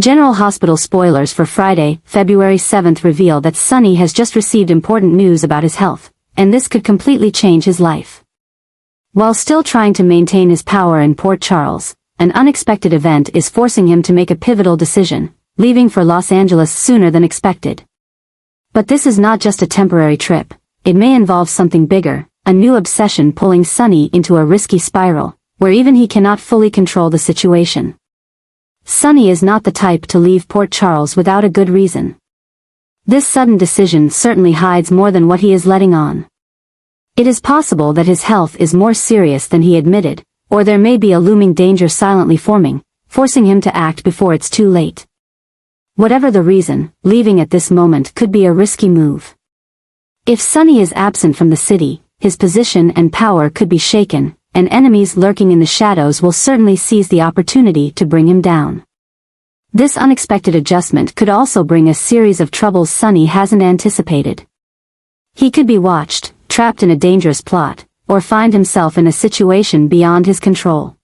General Hospital spoilers for Friday, February 7th reveal that Sonny has just received important news about his health, and this could completely change his life. While still trying to maintain his power in Port Charles, an unexpected event is forcing him to make a pivotal decision, leaving for Los Angeles sooner than expected. But this is not just a temporary trip, it may involve something bigger, a new obsession pulling Sonny into a risky spiral, where even he cannot fully control the situation. Sonny is not the type to leave Port Charles without a good reason. This sudden decision certainly hides more than what he is letting on. It is possible that his health is more serious than he admitted, or there may be a looming danger silently forming, forcing him to act before it's too late. Whatever the reason, leaving at this moment could be a risky move. If Sonny is absent from the city, his position and power could be shaken, and enemies lurking in the shadows will certainly seize the opportunity to bring him down. This unexpected adjustment could also bring a series of troubles Sonny hasn't anticipated. He could be watched, trapped in a dangerous plot, or find himself in a situation beyond his control.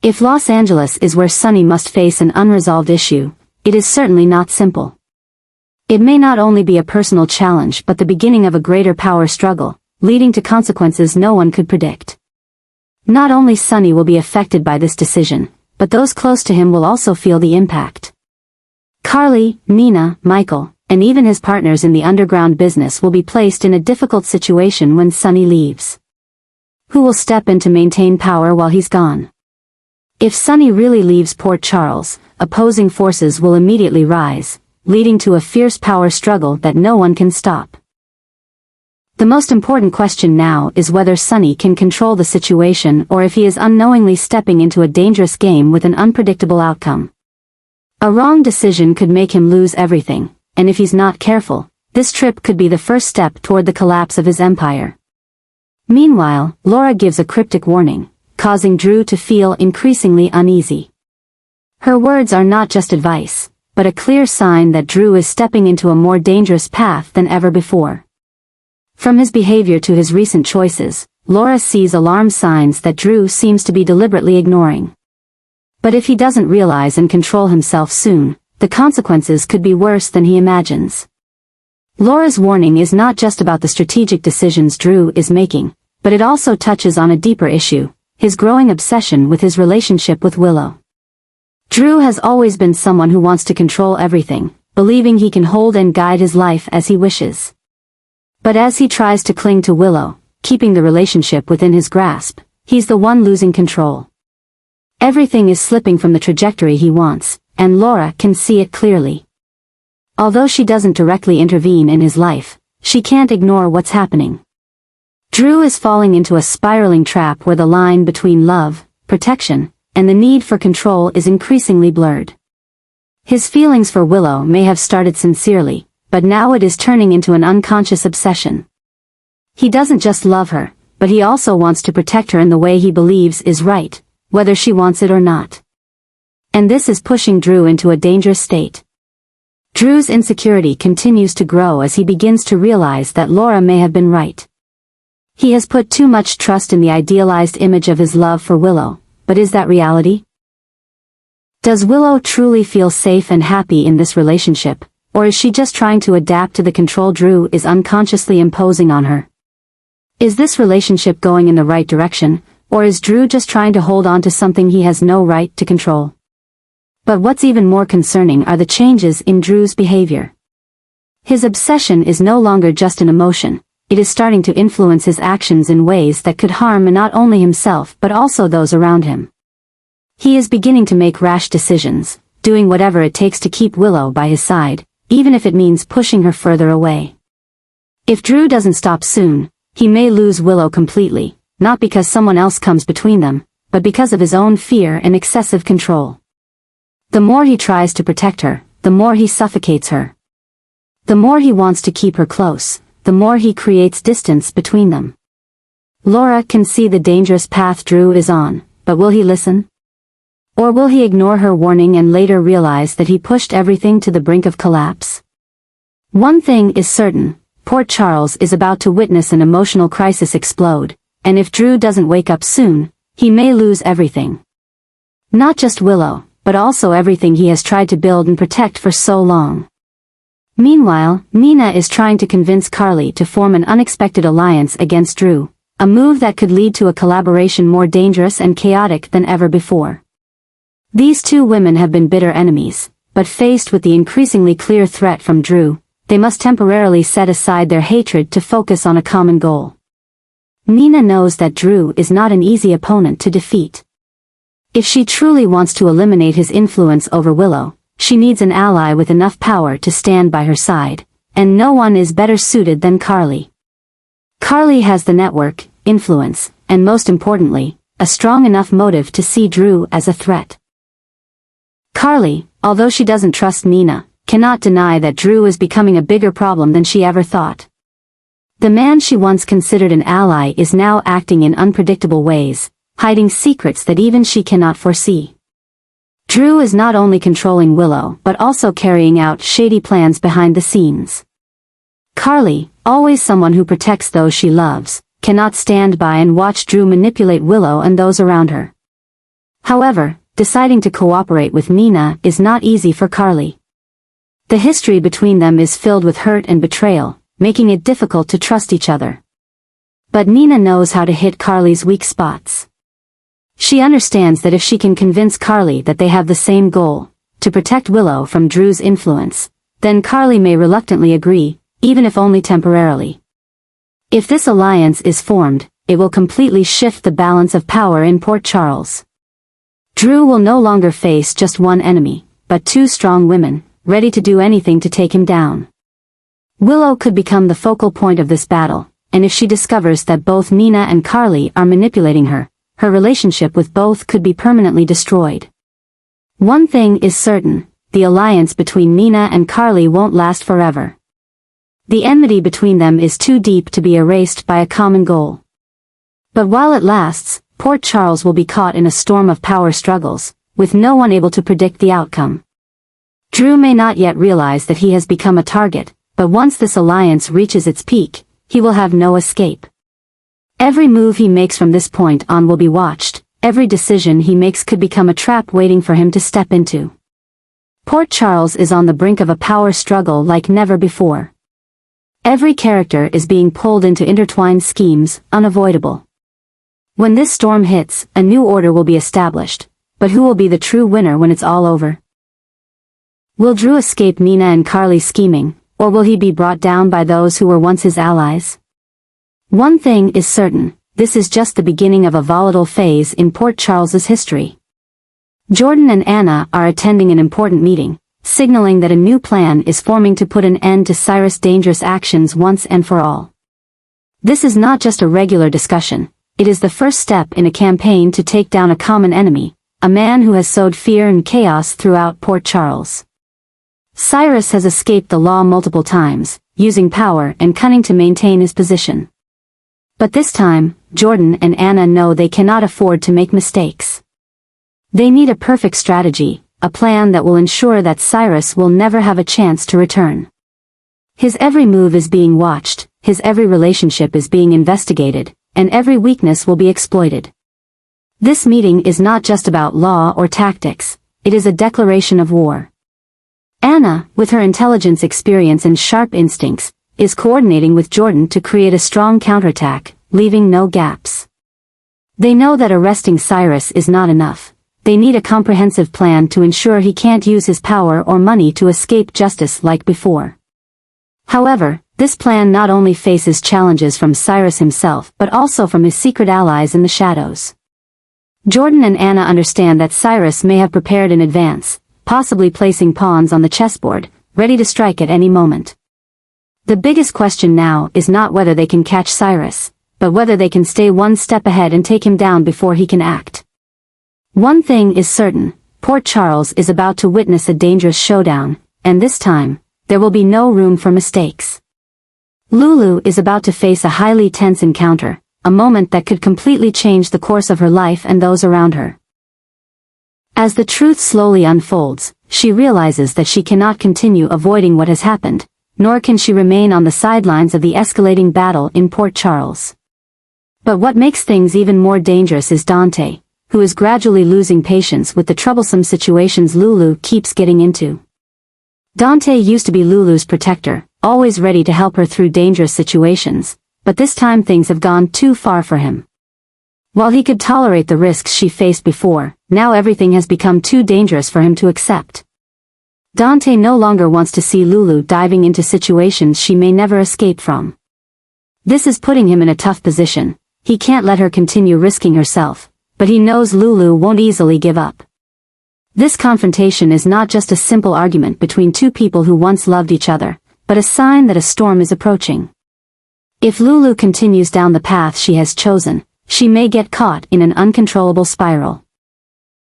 If Los Angeles is where Sonny must face an unresolved issue, it is certainly not simple. It may not only be a personal challenge but the beginning of a greater power struggle, leading to consequences no one could predict. Not only Sonny will be affected by this decision, but those close to him will also feel the impact. Carly, Nina, Michael, and even his partners in the underground business will be placed in a difficult situation when Sonny leaves. Who will step in to maintain power while he's gone? If Sonny really leaves Port Charles, opposing forces will immediately rise, leading to a fierce power struggle that no one can stop. The most important question now is whether Sonny can control the situation or if he is unknowingly stepping into a dangerous game with an unpredictable outcome. A wrong decision could make him lose everything, and if he's not careful, this trip could be the first step toward the collapse of his empire. Meanwhile, Laura gives a cryptic warning, causing Drew to feel increasingly uneasy. Her words are not just advice, but a clear sign that Drew is stepping into a more dangerous path than ever before. From his behavior to his recent choices, Laura sees alarm signs that Drew seems to be deliberately ignoring. But if he doesn't realize and control himself soon, the consequences could be worse than he imagines. Laura's warning is not just about the strategic decisions Drew is making, but it also touches on a deeper issue, his growing obsession with his relationship with Willow. Drew has always been someone who wants to control everything, believing he can hold and guide his life as he wishes. But as he tries to cling to Willow, keeping the relationship within his grasp, he's the one losing control. Everything is slipping from the trajectory he wants, and Laura can see it clearly. Although she doesn't directly intervene in his life, she can't ignore what's happening. Drew is falling into a spiraling trap where the line between love, protection, and the need for control is increasingly blurred. His feelings for Willow may have started sincerely, but now it is turning into an unconscious obsession. He doesn't just love her, but he also wants to protect her in the way he believes is right, whether she wants it or not. And this is pushing Drew into a dangerous state. Drew's insecurity continues to grow as he begins to realize that Laura may have been right. He has put too much trust in the idealized image of his love for Willow, but is that reality? Does Willow truly feel safe and happy in this relationship, or is she just trying to adapt to the control Drew is unconsciously imposing on her? Is this relationship going in the right direction, or is Drew just trying to hold on to something he has no right to control? But what's even more concerning are the changes in Drew's behavior. His obsession is no longer just an emotion, it is starting to influence his actions in ways that could harm not only himself but also those around him. He is beginning to make rash decisions, doing whatever it takes to keep Willow by his side, even if it means pushing her further away. If Drew doesn't stop soon, he may lose Willow completely, not because someone else comes between them, but because of his own fear and excessive control. The more he tries to protect her, the more he suffocates her. The more he wants to keep her close, the more he creates distance between them. Laura can see the dangerous path Drew is on, but will he listen? Or will he ignore her warning and later realize that he pushed everything to the brink of collapse? One thing is certain, Port Charles is about to witness an emotional crisis explode, and if Drew doesn't wake up soon, he may lose everything. Not just Willow, but also everything he has tried to build and protect for so long. Meanwhile, Nina is trying to convince Carly to form an unexpected alliance against Drew, a move that could lead to a collaboration more dangerous and chaotic than ever before. These two women have been bitter enemies, but faced with the increasingly clear threat from Drew, they must temporarily set aside their hatred to focus on a common goal. Nina knows that Drew is not an easy opponent to defeat. If she truly wants to eliminate his influence over Willow, she needs an ally with enough power to stand by her side, and no one is better suited than Carly. Carly has the network, influence, and most importantly, a strong enough motive to see Drew as a threat. Carly, although she doesn't trust Nina, cannot deny that Drew is becoming a bigger problem than she ever thought. The man she once considered an ally is now acting in unpredictable ways, hiding secrets that even she cannot foresee. Drew is not only controlling Willow but also carrying out shady plans behind the scenes. Carly, always someone who protects those she loves, cannot stand by and watch Drew manipulate Willow and those around her. However, deciding to cooperate with Nina is not easy for Carly. The history between them is filled with hurt and betrayal, making it difficult to trust each other. But Nina knows how to hit Carly's weak spots. She understands that if she can convince Carly that they have the same goal, to protect Willow from Drew's influence, then Carly may reluctantly agree, even if only temporarily. If this alliance is formed, it will completely shift the balance of power in Port Charles. Drew will no longer face just one enemy, but two strong women, ready to do anything to take him down. Willow could become the focal point of this battle, and if she discovers that both Nina and Carly are manipulating her, her relationship with both could be permanently destroyed. One thing is certain, the alliance between Nina and Carly won't last forever. The enmity between them is too deep to be erased by a common goal. But while it lasts, Port Charles will be caught in a storm of power struggles, with no one able to predict the outcome. Drew may not yet realize that he has become a target, but once this alliance reaches its peak, he will have no escape. Every move he makes from this point on will be watched, every decision he makes could become a trap waiting for him to step into. Port Charles is on the brink of a power struggle like never before. Every character is being pulled into intertwined schemes, unavoidable. When this storm hits, a new order will be established, but who will be the true winner when it's all over? Will Drew escape Nina and Carly's scheming, or will he be brought down by those who were once his allies? One thing is certain, this is just the beginning of a volatile phase in Port Charles's history. Jordan and Anna are attending an important meeting, signaling that a new plan is forming to put an end to Cyrus' dangerous actions once and for all. This is not just a regular discussion, it is the first step in a campaign to take down a common enemy, a man who has sowed fear and chaos throughout Port Charles. Cyrus has escaped the law multiple times, using power and cunning to maintain his position. But this time, Jordan and Anna know they cannot afford to make mistakes. They need a perfect strategy, a plan that will ensure that Cyrus will never have a chance to return. His every move is being watched, his every relationship is being investigated, and every weakness will be exploited. This meeting is not just about law or tactics, it is a declaration of war. Anna, with her intelligence experience and sharp instincts, is coordinating with Jordan to create a strong counterattack, leaving no gaps. They know that arresting Cyrus is not enough. They need a comprehensive plan to ensure he can't use his power or money to escape justice like before. However, this plan not only faces challenges from Cyrus himself but also from his secret allies in the shadows. Jordan and Anna understand that Cyrus may have prepared in advance, possibly placing pawns on the chessboard, ready to strike at any moment. The biggest question now is not whether they can catch Cyrus, but whether they can stay one step ahead and take him down before he can act. One thing is certain, Port Charles is about to witness a dangerous showdown, and this time, there will be no room for mistakes. Lulu is about to face a highly tense encounter, a moment that could completely change the course of her life and those around her. As the truth slowly unfolds, she realizes that she cannot continue avoiding what has happened, nor can she remain on the sidelines of the escalating battle in Port Charles. But what makes things even more dangerous is Dante, who is gradually losing patience with the troublesome situations Lulu keeps getting into. Dante used to be Lulu's protector, always ready to help her through dangerous situations, but this time things have gone too far for him. While he could tolerate the risks she faced before, now everything has become too dangerous for him to accept. Dante no longer wants to see Lulu diving into situations she may never escape from. This is putting him in a tough position. He can't let her continue risking herself, but he knows Lulu won't easily give up. This confrontation is not just a simple argument between two people who once loved each other, but a sign that a storm is approaching. If Lulu continues down the path she has chosen, she may get caught in an uncontrollable spiral.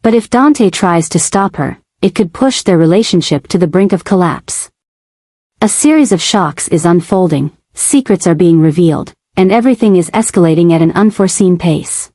But if Dante tries to stop her, it could push their relationship to the brink of collapse. A series of shocks is unfolding, secrets are being revealed, and everything is escalating at an unforeseen pace.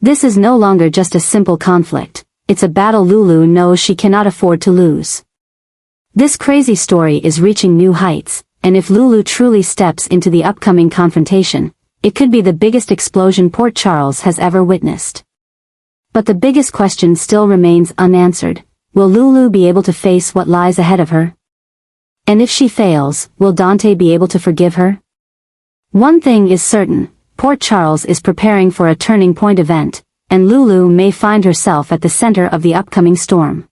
This is no longer just a simple conflict, it's a battle Lulu knows she cannot afford to lose. This crazy story is reaching new heights, and if Lulu truly steps into the upcoming confrontation, it could be the biggest explosion Port Charles has ever witnessed. But the biggest question still remains unanswered. Will Lulu be able to face what lies ahead of her? And if she fails, will Dante be able to forgive her? One thing is certain, Port Charles is preparing for a turning point event, and Lulu may find herself at the center of the upcoming storm.